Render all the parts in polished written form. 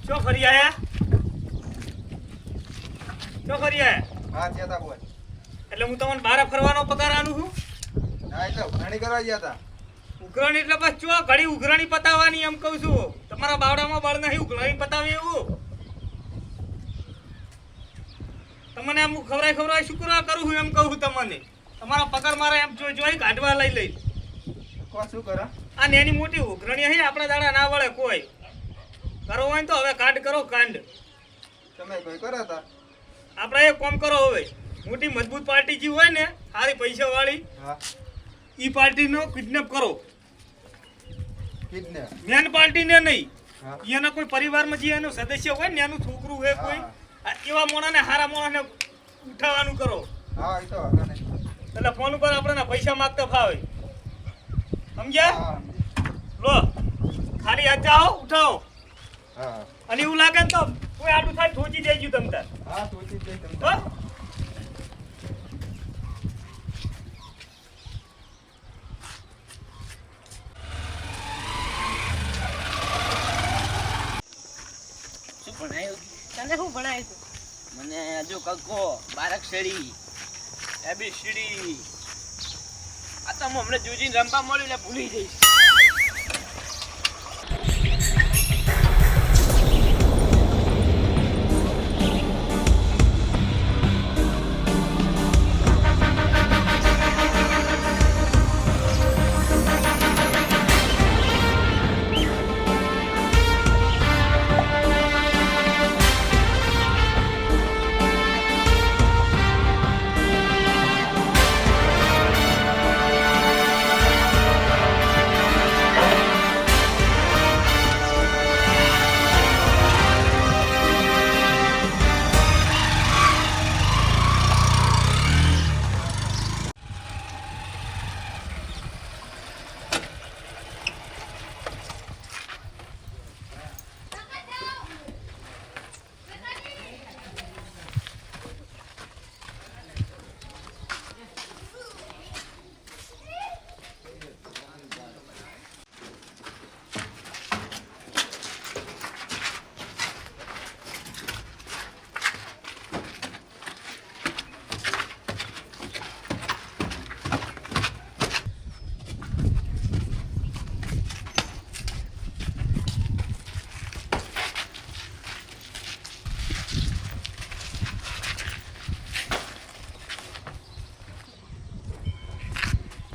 ચો ફરી આયા ચો ફરી આયા હા જતા બોલ એટલે હું તમને બહાર ફરવાનો પગાર આલું છું ના એટલે ઘણી કરવા ગયા હતા ઉઘરાણી એટલે બસ ચો ઘડી ઉઘરાણી પતાવવાની એમ કહું છું તમારા બાવડામાં બળ નહીં ઉઘરાણી પતાવે એવું તમને એમ ખવરાય શું કરવા કરું છું એમ કહું છું તમને તમારો પગાર મારે એમ જોઈ કાઢવા લઈ કોણ શું કરે આ નેની મોટી ઉઘરાણી હે આપણા દાડા ના વળે કોઈ કરો હોય ને તો હવે કાંડ કરો કાંડ તમે કોઈ કર્યા હતા આપણે એક કામ કરો હવે મોટી મજબૂત પાર્ટી જે હોય ને સારી પૈસા વાળી હા ઈ પાર્ટીનો કિડનેપ કરો કિડનેપ મેન પાર્ટીને નહીં હા એના કોઈ પરિવારમાં જે એનું સદસ્ય હોય ને એનું છોકરું હોય કોઈ એવા મોણાને હારા મોણાને ઉઠાવવાનું કરો હા એ તો આગળ નહીં એટલે ફોન ઉપર આપણે પૈસા માંગતા ફાવે સમજ્યા હા લો ખાલી હાથ જાઓ ઉઠાવો હા અને એવું લાગે ને તો કોઈ આટલું થાય ઠોચી દેજો તમ તાર હા તો ઠીક છે તમે હો? શું ભણાયું તને શું ભણાયું મને હજુ કક્કો બારાક્ષરી એબીસીડી આ તો હું હમણાં જુજીને રમવા મળ્યું એટલે ભૂલી જઈશ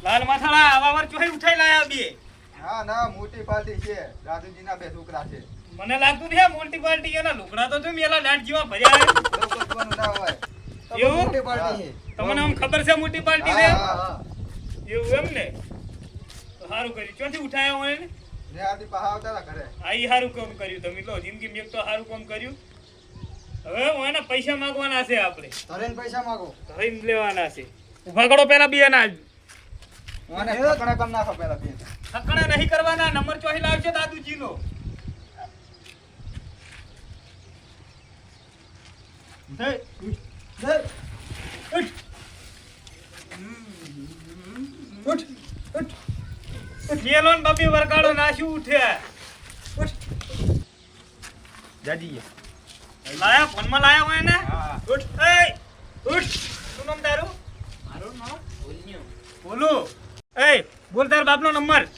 લાલ માથાળા આવા વાર ચોહી ઉઠાઈ લાયા બે હા ના મોટી પાર્ટી છે રાજુજીના બે છોકરા છે મને લાગતું નહીં મોટી પાર્ટી એના લુકડા તો જોઈ મેલા લાટ જેવા ભર્યા હે. લોકો જોવાનું ના હોય એવું? મોટી પાર્ટી છે તમને આમ ખબર છે મોટી પાર્ટી છે હા હા એવું એમ ને તો સારું કર્યું ચોથી ઉઠાયા હોય ને ને આથી પાહા આવતા હતા ઘરે આ ઈ સારું કામ કર્યું તમે લો જિંદગી એક તો સારું કામ કર્યું હવે એના પૈસા માંગવાના છે આપણે ધરેન પૈસા માંગો ધરીને લેવાના છે ઉભા કરો પેલા બે ના મને ઠકણા કમ નાખો પેલા બે થકણા નહીં કરવાના નંબર ચોહી લાવજો દાદુજી નો મેલો ને બબી વરગાડો નાશું ઉઠ્યા જાજી લાયા ફોનમાં લાયા હોય ને હા ઉઠ એ ઉઠ શું નામ તારું મારું નામ બોલ્યું બોલો એ બોલ તાર બાપનો નંબર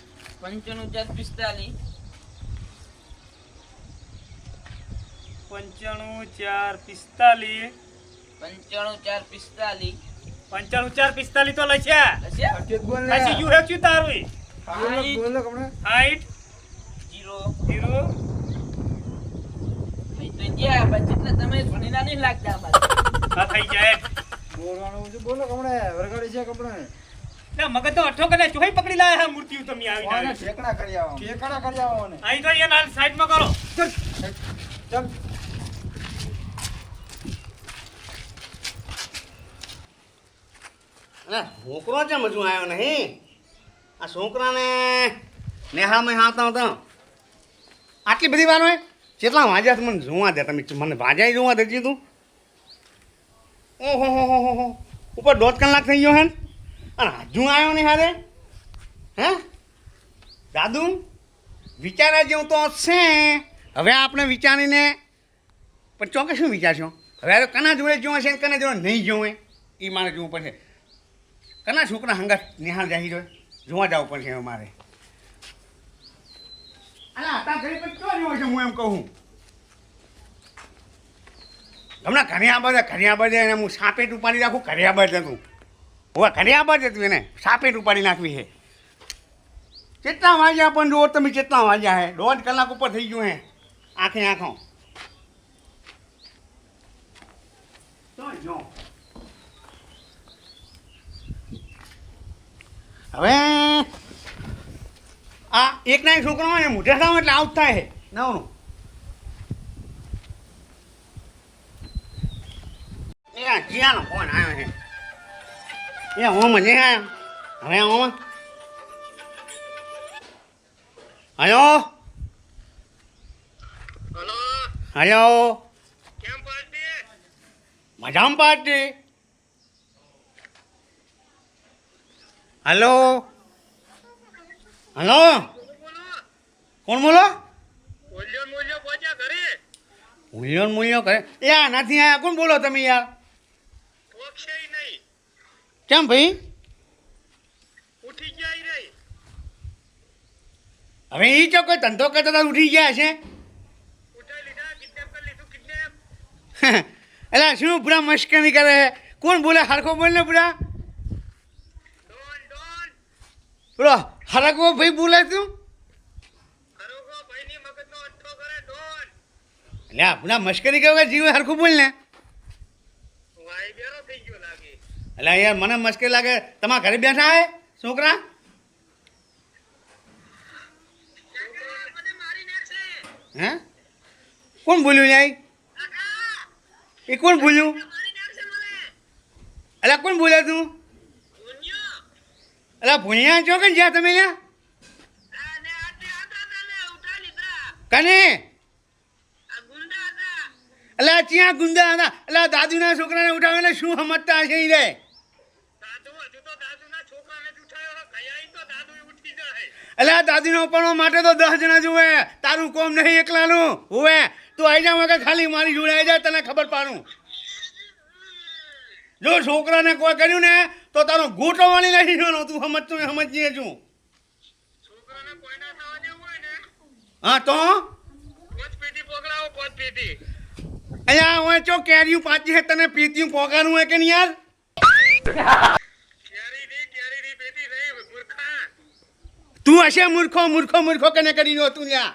9545 9545 95445 95445 તો લખ્યા હશે અચેત બોલ ને પછી યુ હેક છું તારું બોલો કમણે હાઈટ 0 0 અહીં તો ગયા પણ જેટલા તમે ભણીના નહીં લાગતા અમારે આ થઈ જાય બોલવાનું છે બોલો કમણે વરગાડી છે કમણે ના મગજ તો અઠો કને ચોહી પકડી લાયા હા મૂર્તિઓ તમે આવી કોને આવી ઠેકણા કરી આવો ઠેકણા કરી આવો ને અહીં તો એ નાલ સાઈડમાં કરો ચાલ અરે છોકરો છે મજુ આવ્યો નહીં આ છોકરાને નેહામાં આવતા હતા આટલી બધી વાર હોય કેટલા વાંજ્યા મને જોવા દે તમે મને ભાજ્યા જોવા દેજી તું ઓહો હો હો હો ઉપર 1.5 કલાક થઈ ગયો હે ને? અને હજુ આવ્યો નહીં હારે હે દાદુ વિચારા જેવું તો છે હવે આપણે વિચારીને પણ ચોક્કસ શું વિચારશો હવે આ કના જોડે જોવે છે ને કના જોડે નહીં જોવે એ મારે જોવું પડશે કના છોકરા હંગાત નિહાળ જાહી જોઈએ જોવા જવું પડશે હવે મારે અલા હતા ઘડી પણ ક્યાં જોવે છે હું એમ કહું હમણાં ઘરિયા બધે એને હું સાપેટ ઉપાડી રાખું ઘરિયા બધે હતું હવે ઘરિયા બધે હતું એને સાપેટ ઉપાડી નાખવી છે કેટલા વાગ્યા પણ જો તમે કેટલા વાગ્યા હે 1.5 કલાક ઉપર થઈ ગયું હે આંખે આંખો હવે આ એક ના એક છોકરો હોય ને મોઢે થાવ એટલે આઉટ થાય છે નવનું એ જીયાનો ફોન આવ્યો છે એ હોમ જ આવ્યો હવે હોમ હલો હલો કેમ પાર્ટી મજામાં પાર્ટી હલો હલો કોણ બોલો મૂલ્યો પહોંચ્યા ઘરે મૂલ્યો કરે યાર નથી આયા કોણ બોલો તમે યાર પોક્ષે નહીં કેમ ભાઈ ઉઠી જાય રહી હવે એ જો કોઈ ધંધો કરતા હતા ઉઠી ગયા છે ઉઠાઈ લીધા કિડનેપ કરી લીધું કિડનેપ એટલે શું પૂરા મશ્કરી કરે કોણ બોલે હરખો બોલ ને પૂરા ડોન બોલો હરખો ભાઈ બોલે તું ખરોખો ભાઈની મગજનો અઠ્ઠો કરે ડોન એટલે આ પૂરા મશ્કરી કરે જીવ હરખું બોલ ને વાઈ બેરો થઈ ગયો લાગે એટલે યાર મને મુશ્કેલ લાગે તમારા ઘરે બેઠા હે છોકરા મને મારી નાખશે હે કોણ બોલ્યું યાર એ કોણ બોલ્યું મારી નાખશે મને એટલે કોણ બોલ્યા તું ગુન્યો એટલે ભૂણ્યા છો કે જ્યાં તમે ત્યાં ને આટે હતા ને ઉઠા લીધા કને આ ગુંડા હતા એટલે ત્યાં ગુંદા હતા એટલે દાદુના છોકરાને ઉઠાવીને શું સમજતા હશે એ રે દાદુ હજુ તો દાદુના છોકરાને જ ઉઠાયો કયાઈ તો દાદુ ઉઠી જાય એટલે દાદીનો ઉપાડવા માટે તો 10 જણા જોવે તારું કોમ નહીં એકલાનું હોવે તું આવી જા વગર ખાલી મારી જોડે આવી જાય તને ખબર પાડું જો છોકરાને કોઈ કર્યું ને તો તારો ગોટો વાળી નાખી જોવાનો તું સમજતું ને સમજીએ છું છોકરાને કોઈના થવા દેવું હોય ને હા તો પોચ પેટી પકડાવો પોચ પેટી અહીંયા હોય ચો કેરીયું પાછી છે તને પીતીયું પોગાનું હોય કે નહીં યાર કેરી ની પેટી રહી મૂર્ખા તું હશે મૂર્ખો કને કરી નો તું લ્યા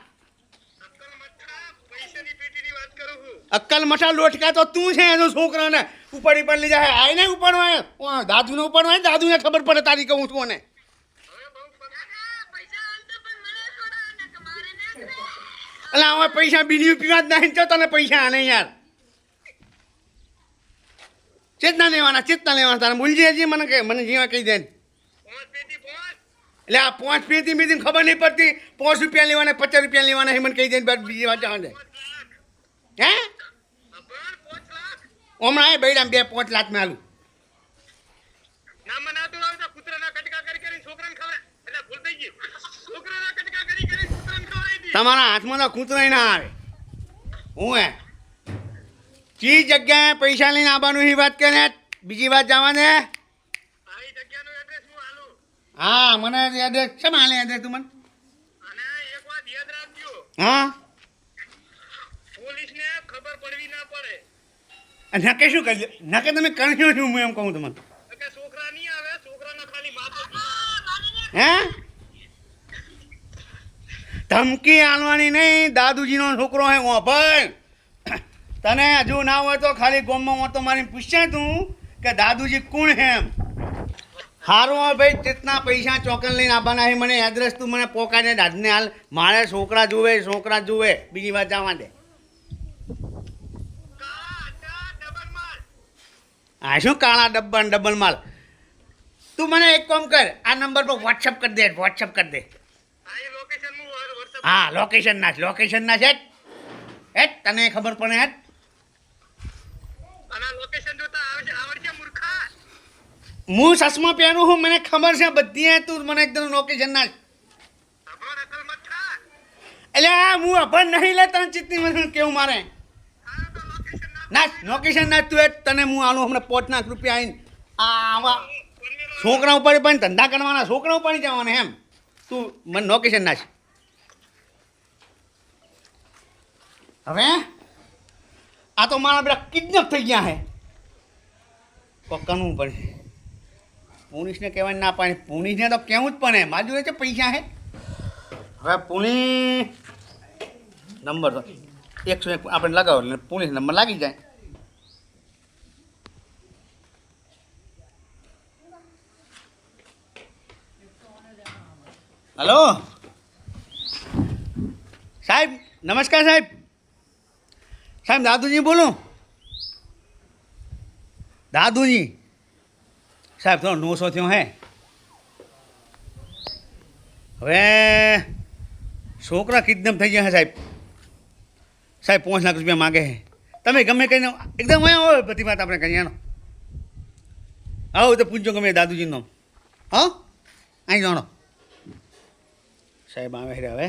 અક્કલ મઠ્ઠા પૈસાની પેટીની વાત કરું છું અક્કલ મઠા લોટકા તો તું છે એનો છોકરાને ઉપાડી લઈ જાય આઈને ઉપાડવા દાદુને ઉપાડવા દાદુને ખબર પડે તારી કહું છું ને હવે બહુ પૈસા આલતો પણ મને થોડા ને તમારે ને એટલે હવે પૈસા બીડી પીવા જ નહીં તો તને પૈસા આને યાર ચેતના લેવાના તારે ભૂલજી હજી મને જીવા કહી દે પોચ પેટી પોચ એટલે આ 5 પેટી મેં ખબર નહીં પડતી 5 રૂપિયા લેવાના 50 રૂપિયા લેવાના એ મને કહી દે બીજી વાત જવા દે હે અભણ 5 લાખ હમણાં બૈરામ 5 લાખ માં આલું ના મનાતું આવતા કૂતરાના કટકા કરી છોકરાને ખવડાય એટલે ભૂલ થઈ ગઈ છોકરાના કટકા કરી છોકરાને ખવડાવી દી તમારા હાથમાં તો કૂતરાય ના આવે હું હે ચી જગ્યાએ પૈસા લઈને આવવાનું એ વાત કરે બીજી વાત જવા દે આવી જગ્યાનું એડ્રેસ હું આલું હા મને એડ્રેસ શેમ હાલે એડ્રેસ તું મને અને એક વાત યાદ રાખજો હા પોલીસને ખબર પડવી ના પડે નકે શું કરી નકે તમે કર્યું છું હું એમ કહું તમને કે છોકરા નહીં આવે છોકરાના ખાલી માથે હે ધમકી આલવાની નહીં દાદુજીનો છોકરો હે ભાઈ તને હજુ ના હોય તો ખાલી ગોમમાં તો મારી પૂછશે તું કે દાદુજી કોણ હે એમ હારું હોય ભાઈ જેટલા પૈસા ચોકન લઈને આવવાના છે મને એડ્રેસ તું મને પોકાને દાદને હાલ મારે છોકરા જુએ બીજી વાત જવા દે આ શું કાળા ડબલ માલ તું મને એક કામ કર આ નંબર પર વોટ્સઅપ કરી દે હા લોકેશન ના છે તને ખબર પડે હેટ અને લોકેશન જોતા આવડશે મૂર્ખા હું ચશ્મા પહેરું છું મને ખબર છે બધી તું મને એકદમ લોકેશન ના અભણ અકલ મત થા એટલે હું અભણ નહીં લે તને ચિત્તની મને કેવું મારે ના લોકેશન ના તું તને હું આનું હમણાં 5 લાખ રૂપિયા આવીને આવા છોકરા ઉપાડી પણ ધંધા કરવાના છોકરા ઉપાડી જવાના એમ તું મને લોકેશન નાખ હવે આ તો મારા બધા કિડનેપ થઈ ગયા હે કોક કરવું પડે પોલીસને કહેવાય ના પાડે પોલીસને તો કહેવું જ પડે મારી જોડે છે પૈસા હે હવે પોલીસ નંબર તો 101 આપણે લગાવો એટલે પોલીસ નંબર લાગી જાય હલો સાહેબ નમસ્કાર સાહેબ સાહેબ દાદુજી બોલું દાદુજી સાહેબ થોડો 900 થયો હે હવે છોકરા કિડનેપ થઈ ગયા હે સાહેબ સાહેબ 5 લાખ રૂપિયા માગે છે તમે ગમે કહીને એકદમ હોય બધી વાત આપણે કહીએ આવો તો પૂછજો ગમે દાદુજીનો હા અહીં જાણો સાહેબ આવે હવે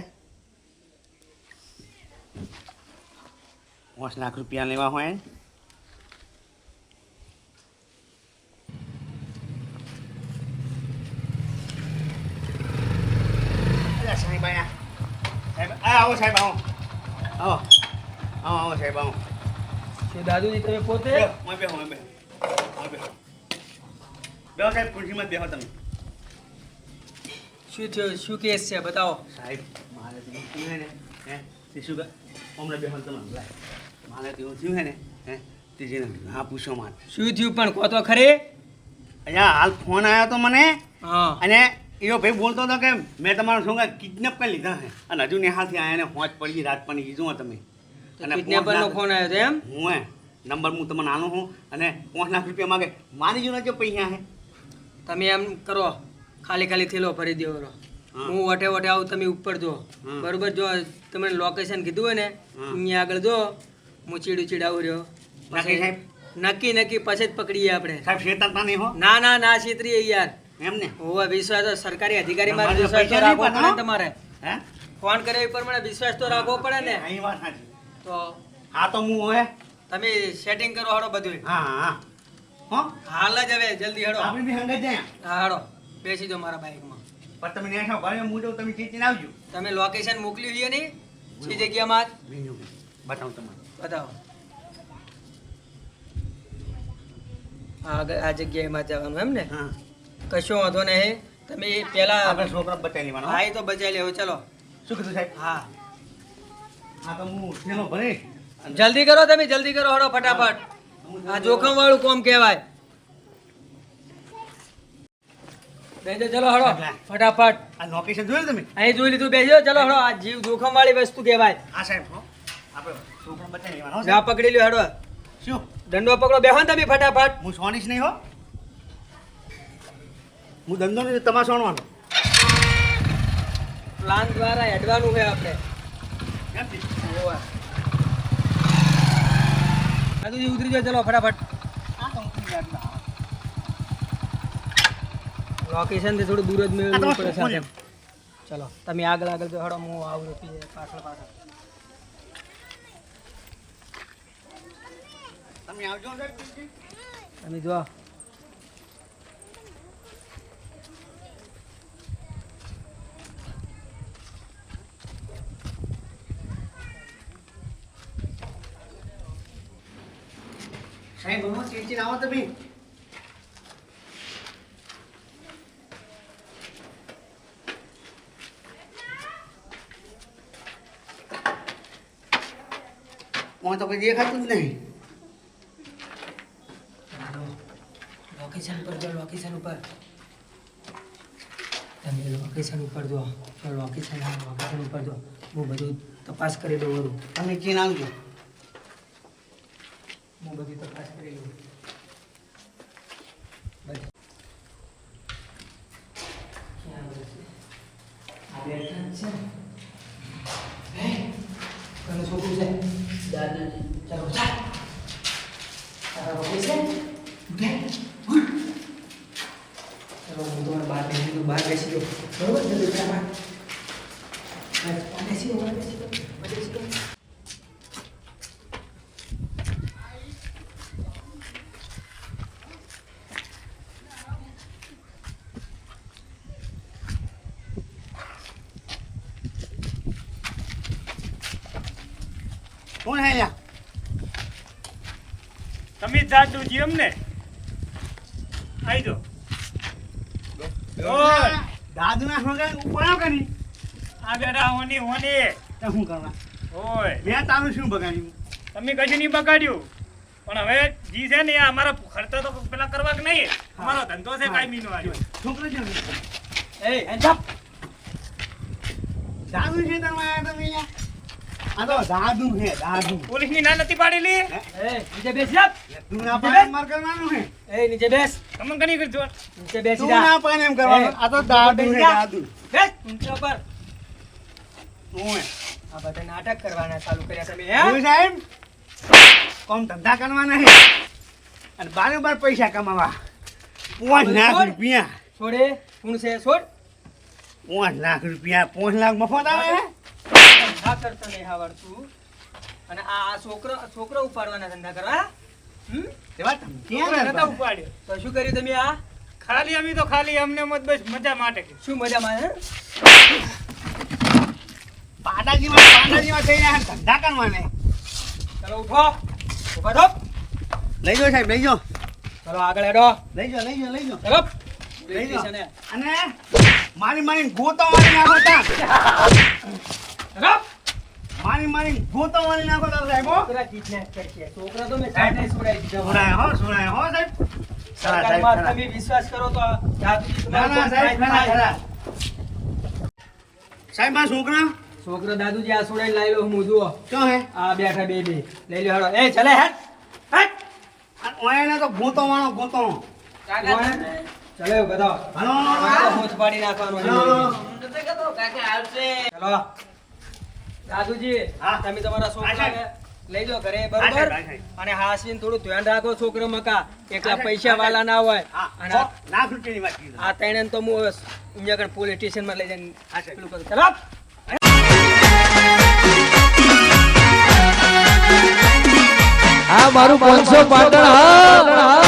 5 લાખ રૂપિયા લેવા હોય સાહેબ આવો સાહેબ આવો આવો આવો આવો સાહેબ આવો શું દાદુજી તમે પોતે બેહો સાહેબ ખુરશીમાં બેહો તમે શું થયું શું કેસ છે બતાવો સાહેબ મારે તો થયું હે ને હે તે શું હમણાં બેહો તમે મારે તો એવું થયું હે ને હે તે જેને હા પૂછો મારે શું થયું પણ કહો તો ખરી અહીંયા હાલ ફોન આવ્યો તો મને હા અને એનો ભાઈ બોલતો હતો કે મેં તમારા છોકરા કિડનેપ કરી લીધા છે અને હજુ નિહાલથી આવ્યા ને પહોંચ પડી રાત પણ કીધું તમે કિડનેપરનો ફોન આવ્યો હતો એમ હું નંબર હું તમને આનું હું અને 5 લાખ રૂપિયા માગે મારી જોડે જો પૈસા હે તમે એમ કરો ખાલી થેલો ભરી દેવો હું વટે આવું તમે ઉપર જો બરોબર જો તમે લોકેશન કીધું હોય ને અહીંયા આગળ જો હું ચીડાવું રહ્યો નક્કી સાહેબ નક્કી પછી જ પકડીએ આપણે સાહેબ શેતાતા નહીં હો ના છેતરીએ યાર એમ ને હોવા વિશ્વાસ તો સરકારી અધિકારી માં તમારે વિશ્વાસ તો પૈસા રાખવો નહીં પડે ને તમારે હે ફોન કર્યા એ પ્રમાણે વિશ્વાસ તો રાખવો પડે ને અહીં વાત સાચી તો હા તો હું હોય તમે સેટિંગ કરો હડો બધું હા હો હાલ જ હવે જલ્દી હડો આપણે બી હંગત જાય હા હડો બેસી જાઓ મારા બાઇકમાં પણ તમે નેઠા ઘરે હું જાઉં તમે ચીચીને આવજો તમે લોકેશન મોકલ્યું છે નહીં જે જગ્યામાં બીજું બતાવું તમને બતાવો આ જગ્યાએમાં જવાનું એમ ને હા કશો વાંધો નહીં તમે પેલા આપણે છોકરા બતાવી લેવાનો હા એ તો બચાવી લેવો ચલો શું કીધું સાહેબ હા હા તો હું થેલો ભરી જલ્દી કરો તમે જલ્દી કરો હડો ફટાફટ આ જોખમ વાળું કોમ કહેવાય બેજો ચલો હડો ફટાફટ આ લોકેશન જોયું તમે અહીં જોઈ લીધું બેજો ચલો હડો આ જીવ જોખમ વાળી વસ્તુ કહેવાય હા સાહેબ હો આપણે છોકરા બતાવી લેવાનો હો, ના સાહેબ. પકડી લ્યો હડો શું દંડો પકડો બેહો ને તમે ફટાફટ હું સોનીશ નહીં હો હું ધંધો નહીં તમારે સોનવાનો પ્લાન દ્વારા હેડવાનું છે આપણે એમ છે? દાદુજી ઉતરી જાઓ ચલો ફટાફટ લોકેશન થી થોડું દૂર જ મેળવવું પડે સાથે ચલો તમે આગળ જો હડો હું આવું પાછળ તમે આવજો સાહેબ તમે જો સાહેબ હું ચીચીને આવો તમે હું તો કોઈ દેખાતું જ નહીં લોકેશન પર જો લોકેશન ઉપર તમે લોકેશન ઉપર જો લોકેશન ઉપર જો હું બધું તપાસ કરી લઉં બધું તમે ચીન આવજો હું બધી તપાસ કરી લઉં બધી. ક્યાં બધું છે? આ બેઠા જ છે. હે? કોનું છોકરું છે? દાદાજી. ચાલો, ચાલ. તારા બાપુ છે? ઉઠે. ઉઠ. ચાલો, હું તમારે બહાર બેસી દઉં. બહાર બેસી દઉં. બરોબર? જલ્દી બહાર. બહાર બેસી દો, બહાર બેસી દો. કોણ હે યા તમે જ દાદુજી એમને આવી જો ઓય દાદુ ના હોગા ઉપાડો કરી આ બેટા હોની હોની તો શું કરવા ઓય મેં તારું શું બગાડ્યું તમે કશું નહીં બગાડ્યું પણ હવે જી છે ને એ અમારા ખર્ચો તો પેલા કરવા કે નહીં અમારો ધંધો છે કાયમીનો આવ્યો છોકરો છે ને? એ હેન્ડ દાદુ છે તમે આયા તમે યા આ તો દાદુ છે દાદુ પોલીસની ના નથી પાડેલી એ નીચે બેસ જા. તું ના પાડે માર કરવાનું છે એ નીચે બેસ. તમને કની કરજો નીચે બેસી તું જા. ના પાડે એમ કરવાનું આ તો દાદુ છે દાદુ બેસ ઊંચા પર. ઓય આ બધા નાટક કરવાના ચાલુ કર્યા તમે ઓય હે સાહેબ કોમ ધંધા કરવાના છે અને બારોબાર પૈસા કમાવા 5 લાખ રૂપિયા છોડે કોણ છે છોડ 5 લાખ રૂપિયા 5 લાખ મફત આવે હે ધંધા કરતા નહીં આવડતું અને આ છોકરો ઉપાડવાના ધંધા કરવા હમ એવા ધમકી છોકરા નતા આલે ઉપાડ્યો તો શું કર્યું તમે આ ખાલી અમે તો ખાલી અમને મત બસ મજા માટે કે શું મજામાં હે પાડાજીમાં થઈ રહ્યા ધંધા કરવાને ચલો ઉઠો ઉભા થો લઈ જાઓ સાહેબ લઈ જાઓ ચલો આગળ હેડો લઈ જાઓ લઈ જાઓ લઈ જાઓ ચલો લઈ જાઓ. સ્ટેશને. અને મારી ગોતો મારી નાખો તા ચલો મારી ગોતો મારી નાખો તા સાહેબ હો છોકરા kidnap કરશે. છોકરા તો મેં જાતે છોડાઈ દીધા. સુનાય હો સાહેબ સરકારમાં તમે વિશ્વાસ કરો તો જાતથી ના તમારો ના સાહેબ કોઈ ખરા થાય. ખરા સાહેબ આ છોકરા છોકરો દાદુજી આ છોડાઈને લાવી લો હું જુઓ ક્યાં હે આ બેઠા બે લઈ લો હેડો એ ચલે હેડ હેડ ઓયાને તો ગોતો ચલે બધા હાલો હોંચ પાડી નાખવાનો હાલો. ચલો દાદુજી હા. તમે તમારા હા, છોકરાને સાહેબ. લઈ જાઓ ઘરે હા, બરોબર સાહેબ, હા, સાહેબ. અને હાસીને થોડું ધ્યાન રાખો છોકરો મકા એકલા સાહેબ, પૈસા વાળા ના હોય હા અને લાખ રૂપિયાની વાત કીધી આ ત્રણેય તો હું અહીંયા આગળ પોલીસ સ્ટેશનમાં લઈ જઈને હા, સાહેબ. પેલું કરું ચલો આ મારું 500 પાટણ હા